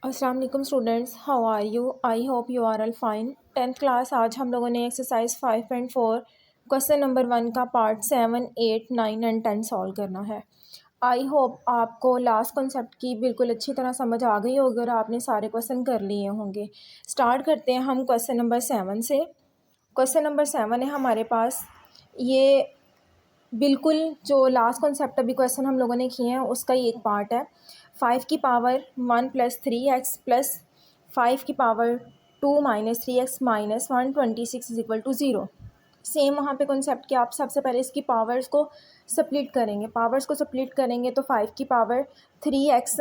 अस्सलाम वालेकुम students, how are you? I hope you are all fine. Tenth class आज हम लोगों ने एक्सरसाइज 5.4 क्वेश्चन नंबर 1 का पार्ट 7, 8, 9 एंड 10 सॉल्व करना है। आई होप आपको लास्ट कॉन्सेप्ट की बिल्कुल अच्छी तरह समझ आ गई होगी और आपने सारे क्वेश्चन कर लिए होंगे। स्टार्ट करते हैं हम क्वेश्चन नंबर 7 से। क्वेश्चन नंबर 7 है हमारे पास। ये बिल्कुल जो लास्ट कॉन्सेप्ट अभी क्वेश्चन हम लोगों ने किए हैं उसका ही एक पार्ट है। 5 की पावर 1 प्लस 3x प्लस 5 की power 2 minus 3x minus 126 is equal to 0। Same वहाँ पे कॉन्सेप्ट कि आप सबसे पहले इसकी पावर्स को स्प्लिट करेंगे तो 5 की पावर 3x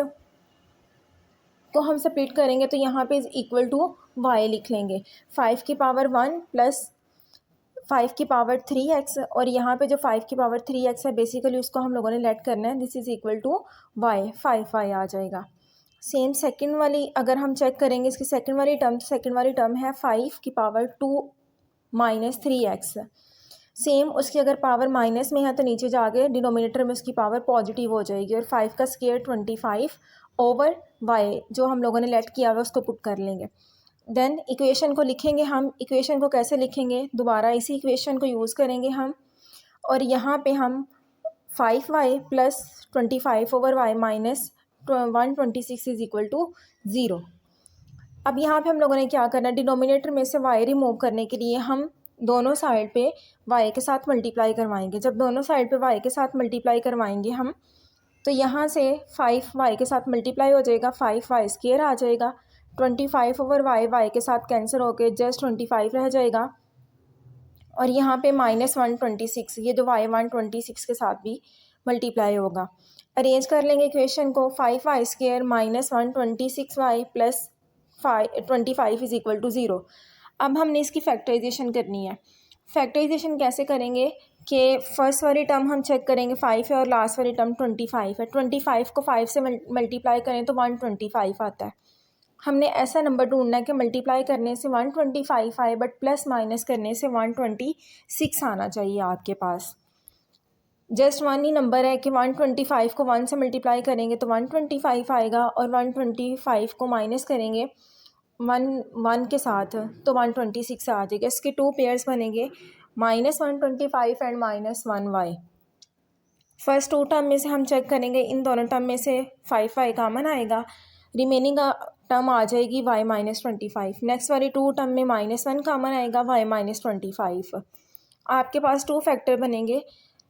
को हम स्प्लिट करेंगे तो यहाँ पे इज इक्वल टू y लिख लेंगे। 5 की पावर 1 प्लस 5 की पावर 3x और यहाँ पे जो 5 की पावर 3x है बेसिकली उसको हम लोगों ने लेट करना है। This is equal to y, 5y आ जाएगा। सेम सेकंड वाली अगर हम चेक करेंगे इसकी सेकंड वाली टर्म है 5 की पावर 2 माइनस 3x। सेम उसकी अगर पावर माइनस में है तो नीचे जाके डिनोमिनेटर में उसकी पावर पॉजिटिव हो जाएगी और 5 का स्क्वायर 25 ओवर y जो हम लोगों ने लेट किया हुआ उसको पुट कर लेंगे। देन इक्वेशन को लिखेंगे हम। इक्वेशन को कैसे लिखेंगे? दोबारा इसी इक्वेशन को यूज़ करेंगे हम और यहाँ पे हम 5y plus 25 over y minus 126 is equal to 0। अब यहाँ पे हम लोगों ने क्या करना है, डिनोमिनेटर में से y रिमूव करने के लिए हम दोनों साइड पे y के साथ मल्टीप्लाई करवाएंगे। जब दोनों साइड पे y के साथ मल्टीप्लाई करवाएंगे हम तो यहाँ से 5y के साथ मल्टीप्लाई हो जाएगा, 5y स्क्वायर आ जाएगा। 25 ओवर y के साथ कैंसिल होके जस्ट 25 रह जाएगा और यहाँ पे माइनस 126, ये जो y 126 के साथ भी मल्टीप्लाई होगा। अरेंज कर लेंगे इक्वेशन को। 5y square minus 126y plus 25 is equal to 0। अब हमने इसकी फैक्टराइजेशन करनी है। फैक्टराइजेशन कैसे करेंगे कि फर्स्ट वाली टर्म हम चेक करेंगे 5 है और लास्ट वाली टर्म 25 है। 25 को 5 से मल्टीप्लाई करें तो 125 आता है। हमने ऐसा नंबर ढूंढना है कि मल्टीप्लाई करने से 125 आए बट प्लस माइनस करने से 126 आना चाहिए आपके पास। जस्ट वन ही नंबर है कि 125 को 1 से मल्टीप्लाई करेंगे तो 125 आएगा और 125 को माइनस करेंगे 1 के साथ तो 126 आ जाएगा। इसके 2 पेयर्स बनेंगे, minus 125 and minus 1y। First 2 term में से हम चेक करेंगे, इन दोनों टर्म में से 5y कॉमन आएगा, रिमेनिंग टर्म आ जाएगी y माइनस 25। नेक्स्ट वाली 2 टर्म में -1 कॉमन आएगा, y माइनस 25। आपके पास 2 फैक्टर बनेंगे,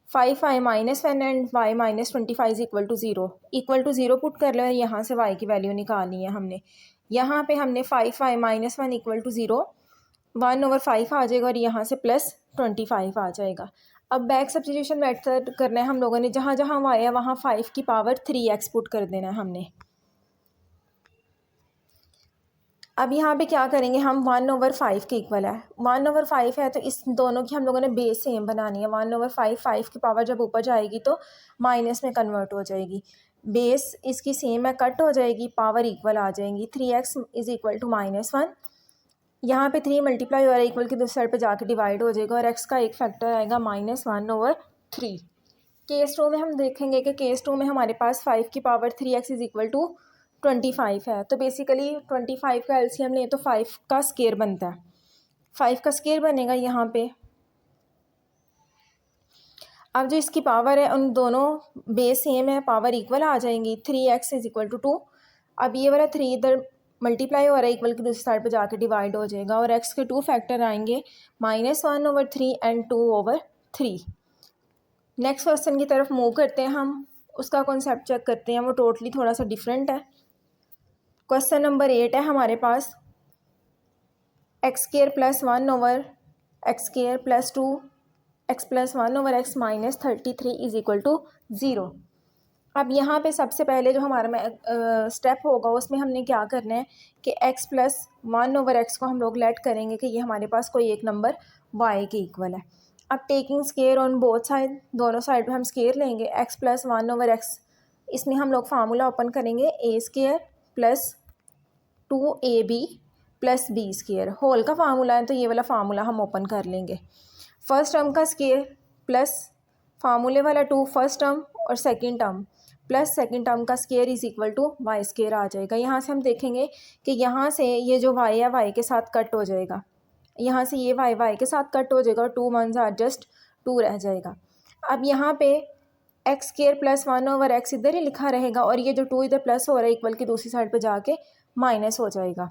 5y minus 1 and y minus 25 equal to 0। Equal to 0 put कर लो, यहाँ से y की वैल्यू निकालनी है हमने। यहाँ पे हमने 5y minus 1 equal to 0, 1 over 5 आ जाएगा और यहाँ से प्लस 25 आ जाएगा। अब बैक सब्स्टिट्यूशन मेथड करना है हम लोगों ने। जहाँ जहाँ y है वहाँ 5 की पावर 3x पुट कर देना है हमने। अब यहाँ पे क्या करेंगे हम, 1 ओवर 5 के इक्वल है। 1 ओवर 5 है तो इस दोनों की हम लोगों ने बेस सेम बनानी है। 1 ओवर 5 की पावर जब ऊपर जाएगी तो माइनस में कन्वर्ट हो जाएगी। बेस इसकी सेम है, कट हो जाएगी, पावर इक्वल आ जाएंगी। 3x is equal to -1। यहाँ पे 3 मल्टीप्लाई हो रहा है, इक्वल की दूसरी साइड पे जाके डिवाइड हो जाएगा और x का एक फैक्टर आएगा -1 ओवर 3। केस 2 में हम देखेंगे कि केस 2 में हमारे पास 5 की power 3x is equal to 25 है। तो बेसिकली 25 का एलसीएम लें तो 5 का स्क्वायर बनता है। 5 का स्क्वायर बनेगा यहाँ पे। अब जो इसकी पावर है उन दोनों बेस सेम है, पावर इक्वल आ जाएंगी। 3x is equal to 2। अब ये वाला 3 इधर मल्टीप्लाई हो रहा है, इक्वल की दूसरी साइड पे जाके डिवाइड हो जाएगा और x के 2 फैक्टर आएंगे, -1 over 3 and 2 over 3। Next question की तरफ मूव करते हैं हम। उसका कॉन्सेप्ट चेक करते हैं, वो टोटली थोड़ा सा डिफरेंट है। क्वेश्चन नंबर 8 है हमारे पास। X square plus 1 over x square plus 2x plus 1 over x minus 33 is equal to 0। अब यहाँ पे सबसे पहले जो हमारा स्टेप होगा उसमें हमने क्या करना है कि x प्लस 1 ओवर x को हम लोग लेट करेंगे कि ये हमारे पास कोई एक नंबर y के इक्वल है। अब taking square on both side, दोनों साइड पे हम स्क्वायर लेंगे। x प्लस 1 ओवर x, इसमें हम लोग फार्मूला ओपन करेंगे, a square plus 2ab plus b square. Whole का फार्मूला है तो ये वाला फार्मूला हम ओपन कर लेंगे। फर्स्ट टर्म का स्क्वायर प्लस फार्मूले वाला 2 फर्स्ट टर्म और second term plus second term का square is equal to y square आ जाएगा। यहाँ से हम देखेंगे कि यहाँ से ये जो वाई है वाई के साथ कट हो जाएगा, यहाँ से ये वाई वाई के साथ कट हो जाएगा और 2 1 ज़ा जस्ट 2 रह जाएगा। अब यहाँ पे x square plus 1 over x इधर ही लिखा रहेगा और ये जो 2 इधर प्लस हो रहा है इक्वल की दूसरी साइड पे जाके माइनस हो जाएगा।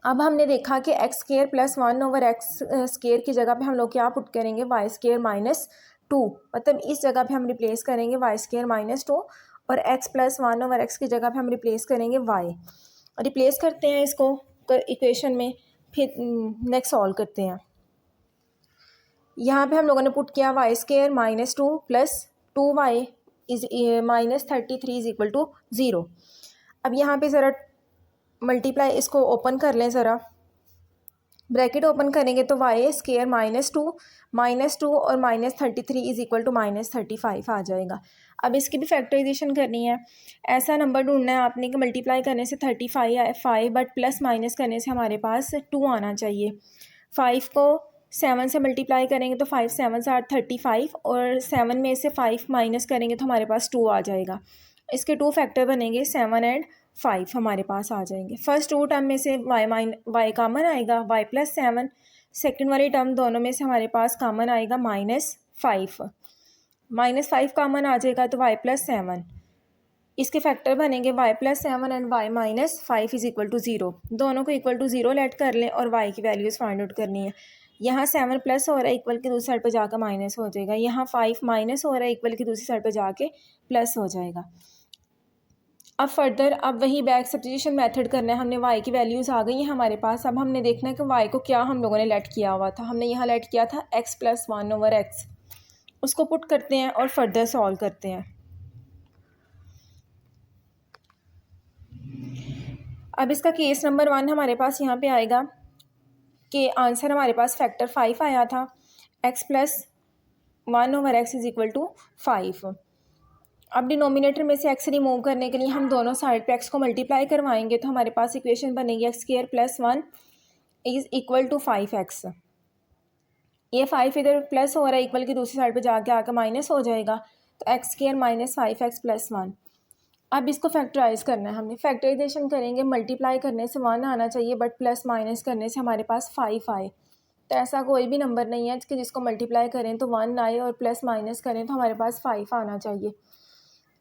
अब हमने देखा कि x square plus 1 over x square की जगह पे हम लोग क्या पुट करेंगे, वाई स्केयर माइनस 2, मतलब इस जगह पे हम रिप्लेस करेंगे वाई स्केयर माइनस 2 और एक्स प्लस 1 ओवर एक्स की जगह पे हम रिप्लेस करेंगे वाई। रिप्लेस करते हैं इसको इक्वेशन में, फिर नेक्स्ट सॉल्व करते हैं। यहाँ पे हम लोगों ने पुट किया Y square minus 2 plus 2y is minus 33 is equal to 0। अब यहाँ पे ज़रा मल्टीप्लाई इसको ओपन कर लें, ज़रा ब्रैकेट ओपन करेंगे तो वाई स्केयर माइनस टू और minus 33 is equal to minus 35 आ जाएगा। अब इसकी भी फैक्टराइजेशन करनी है। ऐसा नंबर ढूंढना है आपने कि मल्टीप्लाई करने से 35 आए 5 बट प्लस माइनस करने से हमारे पास 2 आना चाहिए। 5 को 7 से मल्टीप्लाई करेंगे तो 5 7 आर 35 और 7 में से 5 माइनस करेंगे तो हमारे पास 2 आ जाएगा। इसके 2 फैक्टर बनेंगे, 7 एंड 5 हमारे पास आ जाएंगे। फर्स्ट 2 टर्म में से वाई कामन आएगा, वाई प्लस 7। सेकेंड वाली टर्म दोनों में से हमारे पास कामन आएगा -5 कामन आ जाएगा तो वाई प्लस 7। इसके फैक्टर बनेंगे Y plus 7 and Y minus 5 is equal to 0। दोनों को इक्वल टू 0 लेट कर लें और वाई की वैल्यूज़ फाइंड आउट करनी है। यहाँ 7 प्लस हो रहा है इक्वल की दूसरी साइड पे जाकर माइनस हो जाएगा, यहाँ 5 माइनस हो रहा है इक्वल की दूसरी साइड पे जाके प्लस हो जाएगा। अब फर्दर अब वही बैक सब्स्टिट्यूशन मेथड करना है। हमने वाई की वैल्यूज़ आ गई हैं हमारे पास। अब हमने देखना है कि वाई को क्या हम लोगों ने लेट किया हुआ था। हमने यहाँ लेट किया था एक्स प्लस 1 ओवर एक्स, उसको पुट करते हैं और फर्दर सॉल्व करते हैं। अब इसका केस नंबर 1 हमारे पास यहाँ पे आएगा कि आंसर हमारे पास फैक्टर 5 आया था, X plus 1 over X is equal to 5। अब डिनोमिनेटर में से एक्स रिमूव करने के लिए हम दोनों साइड पे एक्स को मल्टीप्लाई करवाएंगे तो हमारे पास इक्वेशन बनेगी X square plus 1 is equal to 5x। ये 5 इधर प्लस हो रहा है इक्वल की दूसरी साइड पे जाके आकर माइनस हो जाएगा तो x square minus 5x plus 1। अब इसको फैक्टराइज करना है हमने। फैक्टराइजेशन करेंगे, मल्टीप्लाई करने से 1 आना चाहिए बट प्लस माइनस करने से हमारे पास 5 आए। तो ऐसा कोई भी नंबर नहीं है कि जिसको मल्टीप्लाई करें तो 1 आए और प्लस माइनस करें तो हमारे पास 5 आना चाहिए।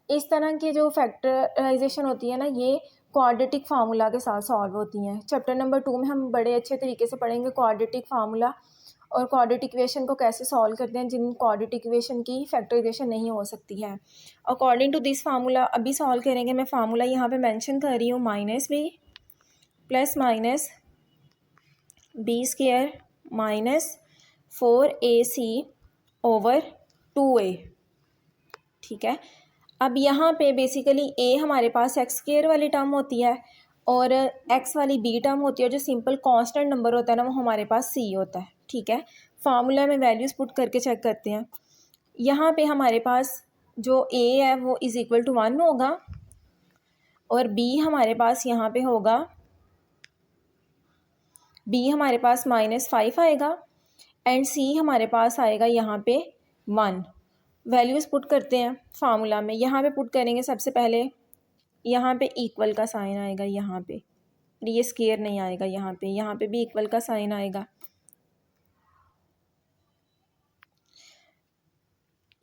इस तरह की जो फैक्टराइजेशन होती है ना, ये क्वाड्रेटिक फार्मूला के साथ सॉल्व होती हैं। चैप्टर नंबर 2 में हम बड़े अच्छे तरीके से पढ़ेंगे क्वाड्रेटिक फार्मूला और क्वाड्रेटिक इक्वेशन को कैसे सॉल्व करते हैं जिन क्वाड्रेटिक इक्वेशन की फैक्टराइजेशन नहीं हो सकती है। अकॉर्डिंग टू दिस फार्मूला अभी सॉल्व करेंगे। मैं फार्मूला यहाँ पे मेंशन कर रही हूँ, minus B plus minus B square minus 4ac over 2a। ठीक है। अब यहाँ पे बेसिकली a हमारे पास एक्स स्क्वायर वाली टर्म होती है और x वाली b टर्म होती है, और जो सिंपल कांस्टेंट नंबर होता है ना वो हमारे पास c होता है। ठीक है। फार्मूला में वैल्यूज़ पुट करके चेक करते हैं। यहाँ पे हमारे पास जो a है वो इज़ इक्वल टू 1 होगा और b हमारे पास यहाँ पे होगा, b हमारे पास -5 आएगा एंड c हमारे पास आएगा यहाँ पे 1। वैल्यूज़ पुट करते हैं फार्मूला में। यहाँ पे पुट करेंगे सबसे पहले, यहाँ पे इक्वल का साइन आएगा, यहाँ पे ये स्क्वायर नहीं आएगा, यहाँ पे भी इक्वल का साइन आएगा,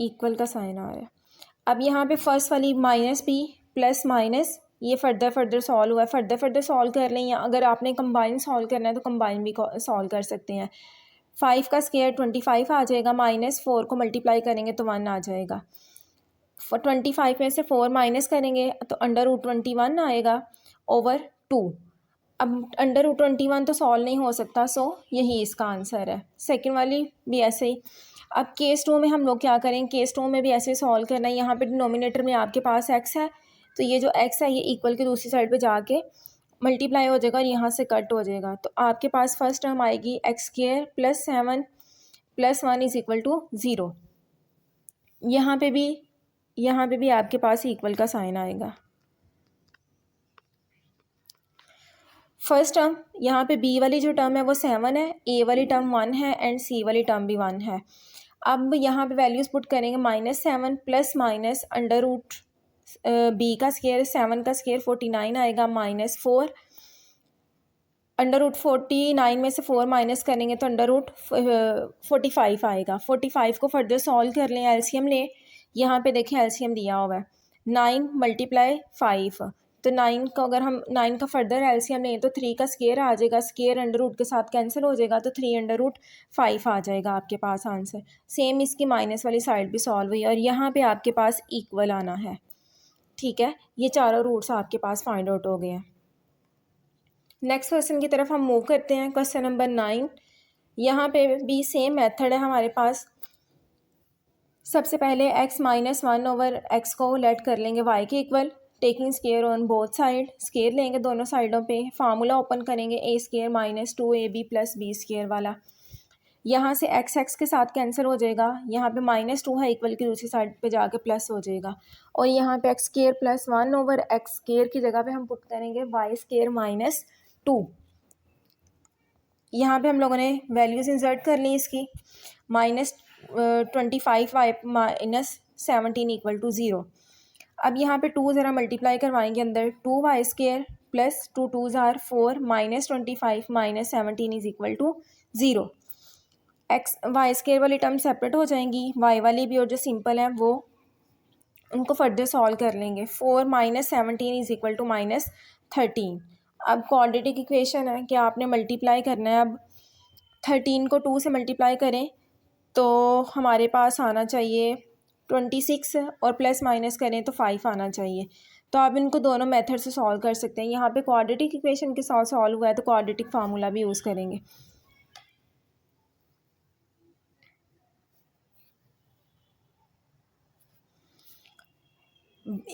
इक्वल का साइन आ रहा है। अब यहाँ पे फर्स्ट वाली माइनस बी प्लस माइनस, ये फर्दर सॉल्व हुआ है। फर्दर सॉल्व कर लें, या अगर आपने कंबाइन सॉल्व करना है तो कंबाइन भी सॉल्व कर सकते हैं। 5 का स्क्वायर 25 आ जाएगा, -4 को मल्टीप्लाई करेंगे तो 1 आ जाएगा। 25 में से 4 माइनस करेंगे तो √21 आएगा ओवर 2। अब √21 तो सॉल्व नहीं हो सकता, सो यही इसका आंसर है। सेकंड वाली भी ऐसे ही। अब केस 2 में हम लोग क्या करें, केस 2 में भी ऐसे सॉल्व करना है। यहाँ पे डिनोमिनेटर में आपके पास x है तो ये जो x है ये इक्वल की दूसरी साइड पे जाके मल्टीप्लाई हो जाएगा और यहाँ से कट हो जाएगा। तो आपके पास फर्स्ट टर्म आएगी X square plus 7 plus 1 is equal to 0। यहाँ पे भी आपके पास इक्वल का साइन आएगा। फर्स्ट टर्म यहाँ पे b वाली जो टर्म है वो 7 है, a वाली टर्म 1 है एंड c वाली टर्म भी 1 है। अब यहाँ पे वैल्यूज़ पुट करेंगे -7 plus minus under root B का स्केयर 7 का स्केयर 49 आएगा -4 अंडर रूट 49 में से 4 माइनस करेंगे तो अंडर रूट 45 आएगा। 45 को फर्दर सॉल्व कर लें, एलसीएम लें। यहाँ पे देखें एलसीएम दिया हुआ है 9 × 5, तो 9 का अगर हम 9 का फर्दर एलसीएम लें तो 3 का स्केयर आ जाएगा, स्केयर अंडर रूट के साथ कैंसिल हो जाएगा तो 3 अंडर रूट 5 आ जाएगा आपके पास आंसर। सेम इसकी माइनस वाली साइड भी सॉल्व हुई और यहाँ पे आपके पास इक्वल आना है। ठीक है, ये चारों रूट्स आपके पास फाइंड आउट हो गए हैं। नेक्स्ट क्वेश्चन की तरफ हम मूव करते हैं। क्वेश्चन नंबर 9, यहाँ पे भी सेम मेथड है हमारे पास। सबसे पहले x -1 ओवर x को लेट कर लेंगे y के equal, taking square on both side, square लेंगे दोनों साइडों पे, फार्मूला ओपन करेंगे a square -2ab plus b square वाला। यहाँ से x के साथ कैंसिल हो जाएगा, यहाँ पे -2 है इक्वल की दूसरी साइड पे जाके प्लस हो जाएगा, और यहाँ पे x square +1 over x square की जगह पे हम पुट करेंगे y स्केयर -2। यहाँ पे हम लोगों ने वैल्यूज़ इंसर्ट कर ली इसकी, -25 y -17 = 0। अब यहाँ पे 2 ज़रा मल्टीप्लाई करवाएंगे अंदर, 2y square plus 2 2s are 4 -25 -17 = 0। X Y square वाली टर्म सेपरेट हो जाएंगी, वाई वाली भी, और जो सिंपल है वो उनको फर्दर सॉल्व कर लेंगे। 4 -17 = -13। अब क्वाड्रेटिक इक्वेशन है कि आपने मल्टीप्लाई करना है। अब 13 को 2 से मल्टीप्लाई करें तो हमारे पास आना चाहिए 26, और प्लस माइनस करें तो 5 आना चाहिए। तो आप इनको दोनों मेथड से सॉल्व कर सकते हैं। यहाँ पे क्वाड्रेटिक इक्वेशन के साथ सॉल्व हुआ है तो क्वाड्रेटिक फार्मूला भी यूज़ करेंगे।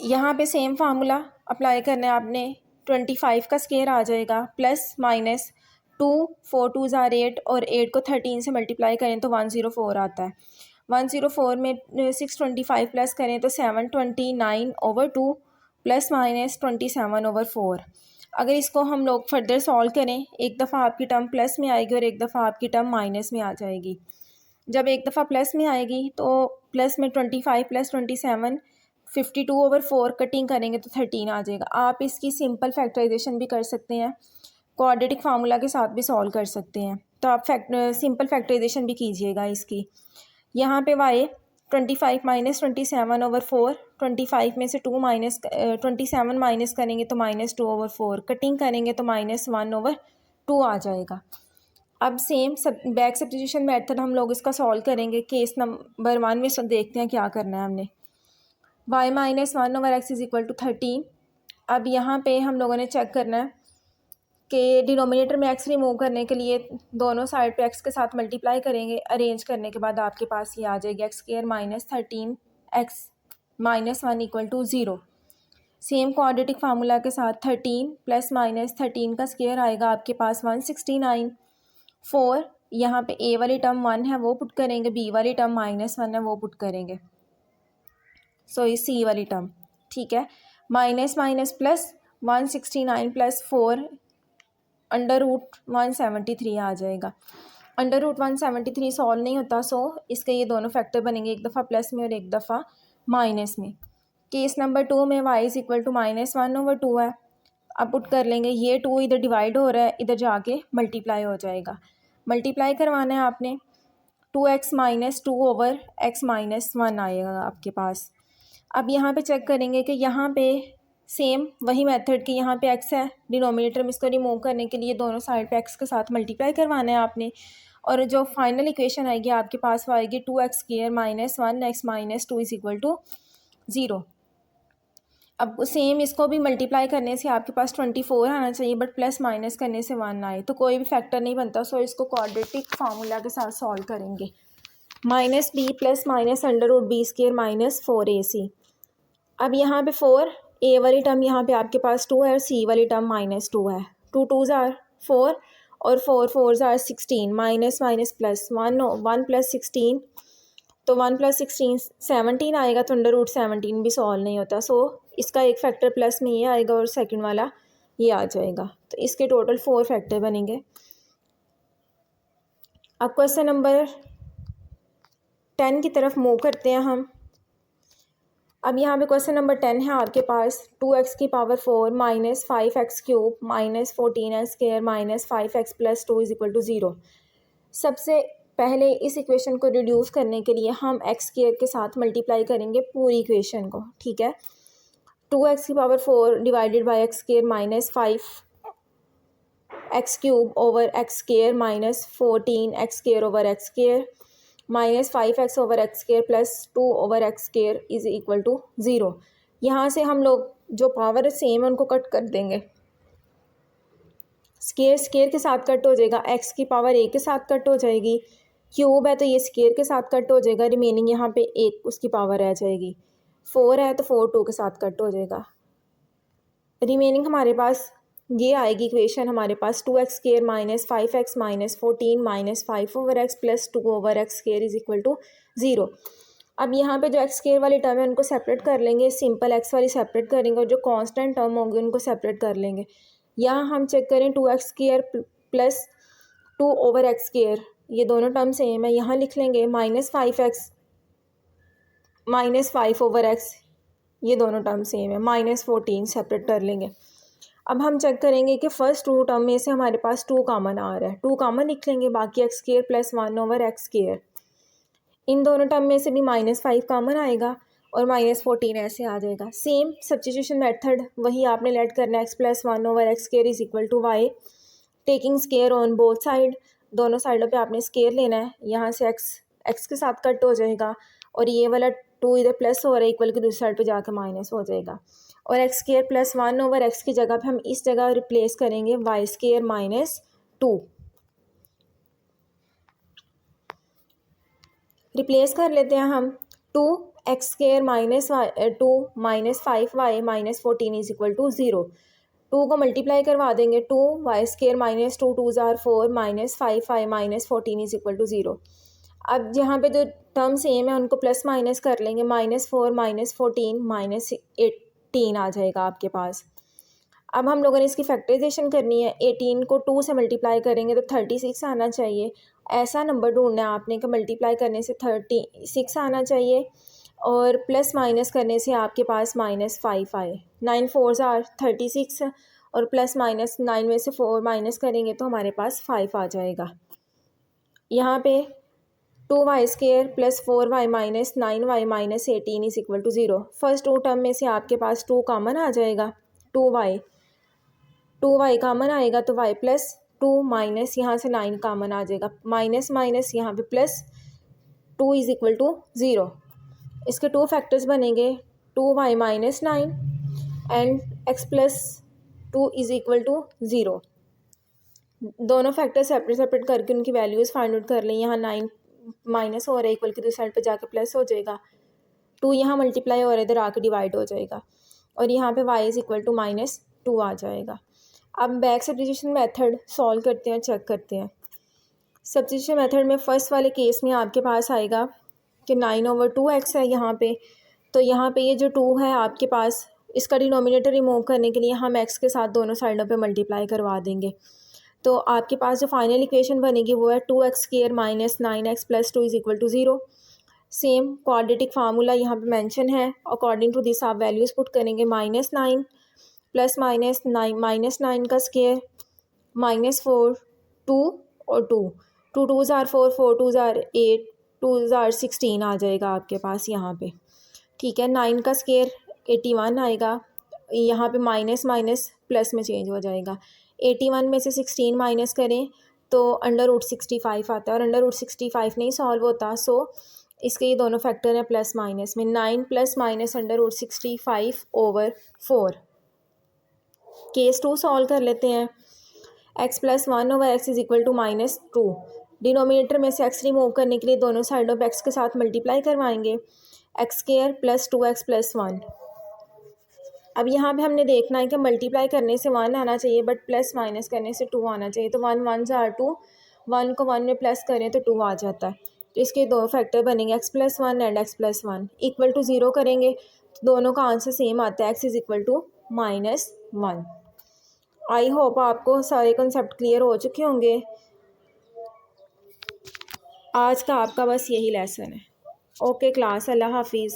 यहाँ पे सेम फार्मूला अप्लाई करना है आपने। 25 का स्केयर आ जाएगा प्लस माइनस 2 4 2s are 8, और 8 को 13 से मल्टीप्लाई करें तो 104 आता है। 104 में 625 प्लस करें तो 729/2 प्लस माइनस 27/4। अगर इसको हम लोग फर्दर सॉल्व करें, एक दफ़ा आपकी टर्म प्लस में आएगी और एक दफ़ा आपकी टर्म माइनस में आ जाएगी। जब एक दफ़ा प्लस में आएगी तो प्लस में 25 प्लस 27 52/4 कटिंग करेंगे तो 13 आ जाएगा। आप इसकी सिंपल फैक्टराइजेशन भी कर सकते हैं, क्वाड्रेटिक फार्मूला के साथ भी सॉल्व कर सकते हैं। तो आप सिंपल फैक्टराइजेशन भी कीजिएगा इसकी। यहाँ पे y 25 -27/4, 25 में से 2 माइनस 27 माइनस करेंगे तो -2/4, कटिंग करेंगे तो -1/2 आ जाएगा। अब सेम बैक सब्स्टिट्यूशन मेथड हम लोग इसका सॉल्व करेंगे। केस नंबर 1 में सब देखते हैं क्या करना है हमने। y -1/x = 13। अब यहाँ पे हम लोगों ने चेक करना है कि डिनोमिनेटर में x रिमूव करने के लिए दोनों साइड पे x के साथ मल्टीप्लाई करेंगे। अरेंज करने के बाद आपके पास ये आ जाएगी x square -13x -1 = 0। Same quadratic formula के साथ 13 प्लस माइनस 13 का स्क्वायर आएगा आपके पास 169। 4 यहाँ पे a वाली टर्म 1 है वो पुट करेंगे, b वाली टर्म -1 है वो पुट करेंगे। सो ये सी वाली टर्म, ठीक है। माइनस माइनस प्लस 169 + 4 √173 आ जाएगा। √173 सॉल्व नहीं होता, सो इसके ये दोनों फैक्टर बनेंगे, एक दफ़ा प्लस में और एक दफ़ा माइनस में। केस नंबर 2 में y = -1/2 है। अब पुट कर लेंगे, ये 2 इधर डिवाइड हो रहा है, इधर जाके मल्टीप्लाई हो जाएगा। मल्टीप्लाई करवाना है आपने, 2x - 2 ओवर x - 1 आएगा आपके पास। अब यहाँ पे चेक करेंगे कि यहाँ पे सेम वही मेथड कि यहाँ पे x है, डिनोमिनेटर में इसको रिमूव करने के लिए दोनों साइड पे x के साथ मल्टीप्लाई करवाना है आपने, और जो फाइनल इक्वेशन आएगी आपके पास वो आएगी 2x² -1x -2 = 0। अब सेम इसको भी मल्टीप्लाई करने से आपके पास 24 आना चाहिए, बट प्लस माइनस करने से 1 आए तो कोई भी फैक्टर नहीं बनता। सो इसको क्वाड्रेटिक फार्मूला के साथ सॉल्व करेंगे। -b plus minus √b² -4ac। अब यहाँ पे 4 a वाली टर्म यहाँ पे आपके पास 2 है और c वाली टर्म -2 है। 2 2s are 4 और 4 4s are 16, minus minus plus 1 + 16, तो 1 + 16 17 आएगा, तो √17 भी सॉल्व नहीं होता। सो इसका एक फैक्टर प्लस में ये आएगा और सेकंड वाला ये आ जाएगा, तो इसके टोटल 4 फैक्टर बनेंगे। अब क्वेश्चन नंबर 10 की तरफ मूव करते हैं हम। अब यहाँ पे क्वेश्चन नंबर 10 है आपके पास 2x की power 4 minus 5x cube minus 14x square minus 5x plus 2 is equal to 0। सबसे पहले इस इक्वेशन को रिड्यूस करने के लिए हम x स्क्वायर के साथ मल्टीप्लाई करेंगे पूरी इक्वेशन को, ठीक है। 2x की power 4 divided by X square minus 5x cube over x square minus 14x square over x square minus 5x over x square plus 2 over x square is equal to 0। यहाँ से हम लोग जो power same है उनको cut कर देंगे। Square square के साथ कट हो जाएगा, x की पावर a के साथ कट हो जाएगी, क्यूब है तो ये स्क्वायर के साथ कट हो जाएगा, रिमेनिंग यहाँ पे एक उसकी पावर रह जाएगी। 4 है तो 4 2 के साथ कट हो जाएगा। रिमेनिंग हमारे पास ये आएगी इक्वेशन हमारे पास 2x square minus 5x minus 14 minus 5 over X plus 2 over x square is equal to 0। अब यहाँ पे जो एक्स स्क्वायर वाली टर्म है उनको सेपरेट कर लेंगे, सिंपल एक्स वाली सेपरेट करेंगे और जो कांस्टेंट टर्म होंगे उनको सेपरेट कर लेंगे। यहाँ हम चेक करें 2x square plus 2 over x square, ये दोनों टर्म सेम है, यहाँ लिख लेंगे minus 5x minus 5 over x, ये दोनों टर्म सेम है, माइनस 14 सेपरेट कर लेंगे। अब हम चेक करेंगे कि फर्स्ट 2 टर्म में से हमारे पास 2 कॉमन आ रहा है, 2 कॉमन लिख लेंगे, बाकी x square plus 1 over x square. इन दोनों टर्म में से भी माइनस 5 कॉमन आएगा और माइनस 14 ऐसे आ जाएगा। सेम सब्स्टिट्यूशन मेथड वही आपने लेट करना है, X plus 1 over x square is equal to Y, taking square on both side, दोनों साइडों पे आपने स्क्वायर लेना है। यहाँ से एक्स के साथ कट हो जाएगा और ये वाला 2 इधर प्लस हो रहा है इक्वल की दूसरी साइड पे जाकर माइनस हो जाएगा और x square plus 1 over x की जगह पे हम इस जगह रिप्लेस करेंगे वाई स्क्वायर माइनस 2। रिप्लेस कर लेते हैं हम 2 X square minus 2 minus 5 Y minus 14 is equal to 0। 2 को मल्टीप्लाई करवा देंगे, 2 वाई स्क्वायर माइनस 2 2 ज़ार 4 minus 5 Y minus 14 is equal to 0। अब यहाँ पे जो टर्म सेम है उनको प्लस माइनस कर लेंगे, माइनस 4 माइनस 14 माइनस 18 आ जाएगा आपके पास। अब हम लोगों ने इसकी फैक्टराइजेशन करनी है, 18 को 2 से मल्टीप्लाई करेंगे तो 36 आना चाहिए। ऐसा नंबर ढूंढना है आपने कि मल्टीप्लाई करने से 36 आना चाहिए और प्लस माइनस करने से आपके पास माइनस 5 आए। 9 4 आर 36 और प्लस माइनस 9 में से 4 माइनस करेंगे तो हमारे पास 5 आ जाएगा। यहाँ पे 2y square plus 4y minus 9y minus 18 is equal to 0। First 2 term में से आपके पास 2 कॉमन आ जाएगा, 2y कॉमन आएगा तो y प्लस 2 माइनस यहाँ से 9 कॉमन आ जाएगा, माइनस माइनस यहाँ पे प्लस 2 इज इक्वल टू 0। इसके 2 फैक्टर्स बनेंगे 2y minus 9 and x plus 2 is equal to 0। दोनों फैक्टर सेपरेट सेपरेट करके उनकी वैल्यूज़ फाइंड आउट कर लें। यहाँ 9 माइनस हो रहा है इक्वल की दूसरी साइड पे जाके प्लस हो जाएगा, 2 यहाँ मल्टीप्लाई हो रहा है इधर आके डिवाइड हो जाएगा और यहाँ पे y is equal to minus 2 आ जाएगा। अब बैक सब्स्टिट्यूशन मेथड सॉल्व करते हैं, चेक करते हैं। सब्स्टिट्यूशन मेथड में फ़र्स्ट वाले केस में आपके पास आएगा कि 9 ओवर 2x है यहाँ पे, तो यहाँ पे ये जो 2 है आपके पास, इसका डिनोमिनेटर रिमूव करने के लिए हम x के साथ दोनों साइडों पे मल्टीप्लाई करवा देंगे। तो आपके पास जो फाइनल इक्वेशन बनेगी वो है 2x square minus 9x plus 2 is equal to 0। Same quadratic formula यहाँ पे मेंशन है, अकॉर्डिंग टू दिस आप वैल्यूज़ पुट करेंगे, माइनस 9 प्लस माइनस 9 माइनस 9 का स्क्वायर माइनस 4 2 और 2 2 2 ज़ार 4 4 2 ज़ार 8 2 ज़ार 16 आ जाएगा आपके पास यहाँ पे, ठीक है। 9 का स्क्वायर 81 आएगा, यहाँ पे माइनस माइनस प्लस में चेंज हो जाएगा। 81 में से 16 माइनस करें तो अंडर रूट 65 आता है और अंडर रूट 65 नहीं सॉल्व होता, सो इसके ये दोनों फैक्टर हैं प्लस माइनस में। 9 plus minus under root 65 over 4। Case 2 solve कर लेते हैं। x plus 1 over X is equal to minus 2। Denominator में से x रिमूव करने के लिए दोनों साइडों पर x के साथ मल्टीप्लाई करवाएंगे, x square plus 2x plus 1। अब यहाँ पे हमने देखना है कि मल्टीप्लाई करने से 1 आना चाहिए बट प्लस माइनस करने से 2 आना चाहिए, तो 1 1 ज़ार 2, 1 को 1 में प्लस करें तो 2 आ जाता है। तो इसके दो फैक्टर बनेंगे x plus 1 and x plus 1 equal to 0 करेंगे तो दोनों का आंसर सेम आता है, x is equal to minus 1। I hope आपको सारे कंसेप्ट क्लियर हो चुके होंगे। आज का आपका बस यही लेसन है। ओके क्लास, अल्लाह हाफिज़।